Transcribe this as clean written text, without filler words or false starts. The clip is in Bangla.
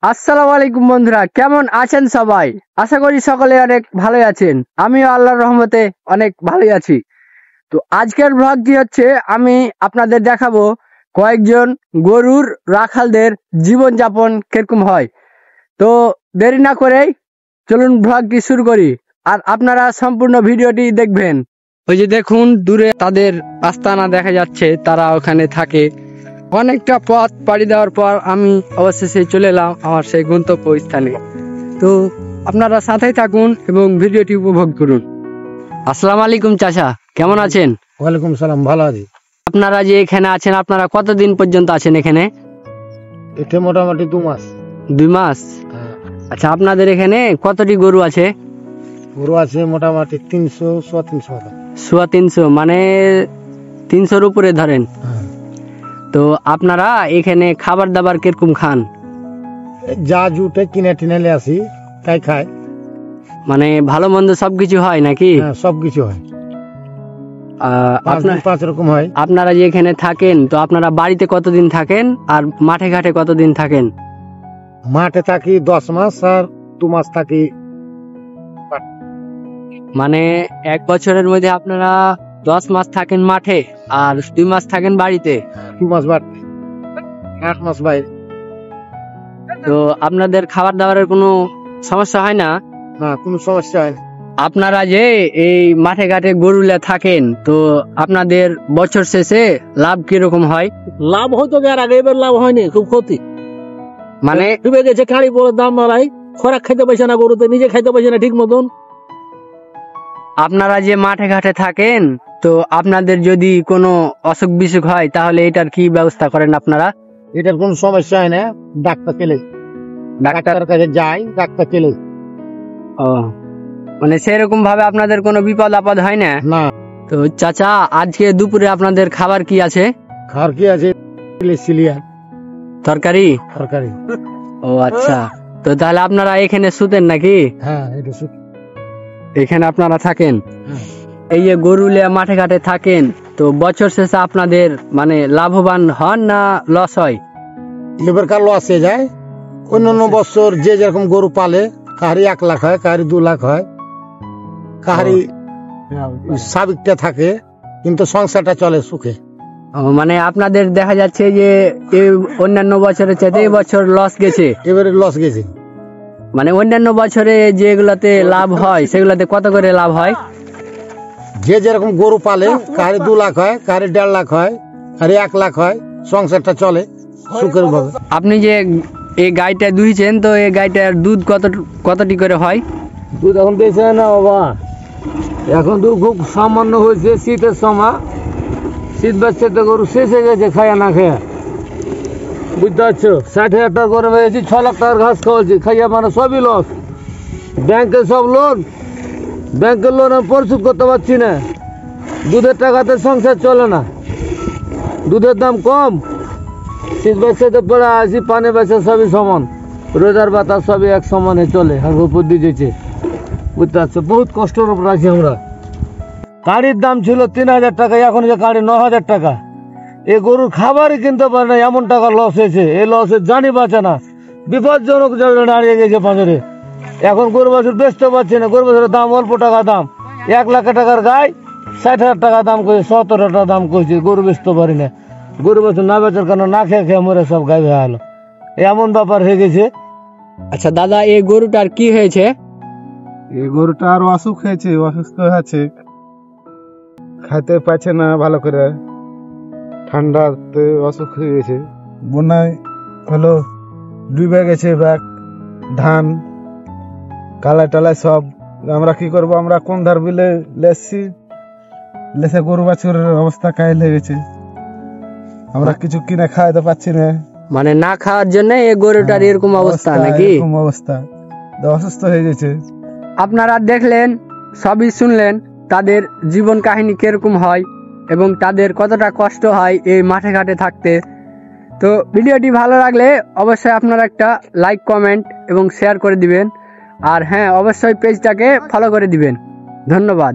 আসসালামু আলাইকুম বন্ধুরা, কেমন আছেন সবাই? আশা করি সকলে অনেক ভালোই আছেন। আমিও আল্লাহর রহমতে অনেক ভালোই আছি। তো আজকের ব্লগটি হচ্ছে আমি আপনাদের দেখাবো কয়েকজন গরুর রাখালদের জীবনযাপন কিরকম হয়। তো দেরি না করেই চলুন ব্লগটি শুরু করি, আর আপনারা সম্পূর্ণ ভিডিওটি দেখবেন। ওই যে দেখুন দূরে তাদের আস্তানা দেখা যাচ্ছে, তারা ওখানে থাকে। অনেকটা পথ পাড়ি দেওয়ার পর আমি অবশেষে চলে এলাম আমার সেই গন্তব্য স্থানে। তো আপনারা সাথেই থাকুন এবং ভিডিওটি উপভোগ করুন। আসসালামু আলাইকুম চাচা, কেমন আছেন? ওয়ালাইকুম সালাম, ভালো আছি। আপনারা যে এখানে আছেন, আপনারা কতদিন পর্যন্ত আছেন এখানে? এটা মোটামুটি 2 মাস। 2 মাস। আচ্ছা, আপনাদের এখানে কতটি গরু আছে? গরু আছে মোটামুটি 300 300 মতো। 300 মানে 300-র উপরে ধরেন। তো আপনারা এখানে খাবার দাবার কিরকম খান? যা জুটে কিনে টিনে আসি তাই খাই। মানে ভালো মন্দ সবকিছু হয় নাকি? হ্যাঁ, সবকিছু হয়। পাঁচ রকম হয়। আপনারা যে এখানে থাকেন, তো আপনারা বাড়িতে কতদিন থাকেন আর মাঠে ঘাটে কতদিন থাকেন? মাঠে থাকি 10 মাস আর 2 মাস থাকি। মানে 1 বছরের মধ্যে আপনারা 10 মাস থাকেন মাঠে আর 2 মাস থাকেন বাড়িতে। 2 মাস বাড়তে 8 মাস বাইরে। তো আপনাদের খাবার দাবারের কোনো সমস্যা হয় না? না, কোনো সমস্যা হয় না। আপনারা যে এই মাঠে ঘাটে গরুলে থাকেন, তো আপনাদের বছর শেষে লাভ কিরকম হয়? লাভ হয়তো আর আগে, এবার লাভ হয়নি, খুব ক্ষতি। মানে ডুবে গেছে, কাঁড়ি বড় দাম বাড়াই, খোরাক খাইতে পারছে না গরুতে, নিজে খাইতে পারছে না ঠিক মতন। আপনারা যে মাঠে ঘাটে থাকেন, তো আপনাদের যদি কোনো অসুখ বিসুখ হয় তাহলে এটার কি ব্যবস্থা করেন আপনারা? এটার কোনো সমস্যা হয় না, ডাক্তার চলে, ডাক্তারের কাছে যাই, ডাক্তার চলে। ও, মানে সেরকম ভাবে আপনাদের কোনো বিপদ আপদ হয় না? না। তো চাচা, আজকে দুপুরে আপনাদের খাবার কি আছে? খাবার কি আছে? সিলিয়ার তরকারি। তরকারি। ও আচ্ছা, তো তাহলে আপনারা এখানে শুতেন নাকি? হ্যাঁ, এখানে আপনারা থাকেন। হ্যাঁ। এই যে গরুলে মাঠে ঘাটে থাকেন, তো বছর শেষে আপনাদের মানে লাভবান হন না লস হয়? এবারকার লস হয়ে যায়। অন্যান্য বছর যে যেরকম গরু পালে, কাহারি 1 লাখ হয়, কাহারি 2 লাখ হয়, কাহারি সাবিকটা থাকে, কিন্তু সংসারটা চলে সুখে। মানে আপনাদের দেখা যাচ্ছে যে এই অন্যান্য বছরের চাইতে এই বছর লস গেছে। এবারে লস গেছে। মানে অন্যান্য বছরে যেগুলাতে লাভ হয় সেগুলাতে কত করে লাভ হয়? যে যেরকম গরু পালে, কাহারি 2 লাখ হয়, কাহারি 1.5 লাখ হয়, কাহারি 1 লাখ হয়, সংসারটা চলে সুখের ভাবে। আপনি যে এই গাইটা দুইছেন, তো এই গাইটার দুধ কতটি করে হয়? দুধ এখন বেশি হয় না বাবা, এখন দুধ খুব সামান্য হয়েছে। শীতের সময়, শীত বাচ্চা তো গরু শেষ হয়ে গেছে খাইয়া না খেয়া, বুঝতে পারছো। 60,000 টাকা করে পেয়েছি, 6 লাখ টাকার ঘাস খাওয়াচ্ছি খাইয়া, মানে সবই লস। ব্যাংকের সব লোন, ব্যাংকের লোন আমি পরিশোধ করতে পারছি না। দুধের টাকাতে সংসার চলে না, দুধের দাম কম। শীত বাচ্চাতে পড়ে আসি, পানি বাচ্চা সবই সমান, রোজার বাতাস সবই এক সমানে চলে, আর উপর দিয়ে যেছে, বুঝতে পারছো। বহুত কষ্টের উপর আছি আমরা। গাড়ির দাম ছিল 3,000 টাকা, এখন যে গাড়ি 9,000 টাকা। এই গরুর খাবারই কিনতে পারে না, এমন টাকা লস হয়েছে। এই লসের জানি বাঁচে না, বিপজ্জনক জায়গায় দাঁড়িয়ে গেছে বাজারে। এখন গরু বাছুর বেচতে পারছে না, গরু বাছুরের দাম অল্প টাকা দাম। 1 লাখ টাকার গায়ে 60,000 টাকা দাম করেছে, 17 টাকা দাম করেছে, গরু বেচতে পারি না। গরু বাছুর না বেচার কারণে না খেয়ে খেয়ে মরে সব গায়ে হয়ে গেল, এমন ব্যাপার হয়ে গেছে। আচ্ছা দাদা, এই গরুটার কি হয়েছে? এই গরুটা আরো অসুখ হয়েছে, অসুস্থ আছে, খাইতে পাচ্ছে না ভালো করে, ঠান্ডাতে অসুখ হয়ে গেছে। বন্যায় হলো ডুবে গেছে ব্যাগ, ধান কালাই টালাই সব। আমরা কি করব? আমরা কোন ধার বিলে লেসছি, লেসে গরু বাছুরের অবস্থা কাহিল হয়ে গেছে। আমরা কিছু কিনে খাইতে পাচ্ছি না, মানে না খাওয়ার জন্য এই গরুটার এরকম অবস্থা নাকি? এরকম অবস্থা, অসুস্থ হয়ে গেছে। আপনারা দেখলেন, সবই শুনলেন, তাদের জীবন কাহিনী কিরকম হয় এবং তাদের কতটা কষ্ট হয় এই মাঠে ঘাটে থাকতে। তো ভিডিওটি ভালো লাগলে অবশ্যই আপনারা একটা লাইক, কমেন্ট এবং শেয়ার করে দিবেন। আর হ্যাঁ, অবশ্যই পেজটাকে ফলো করে দিবেন। ধন্যবাদ।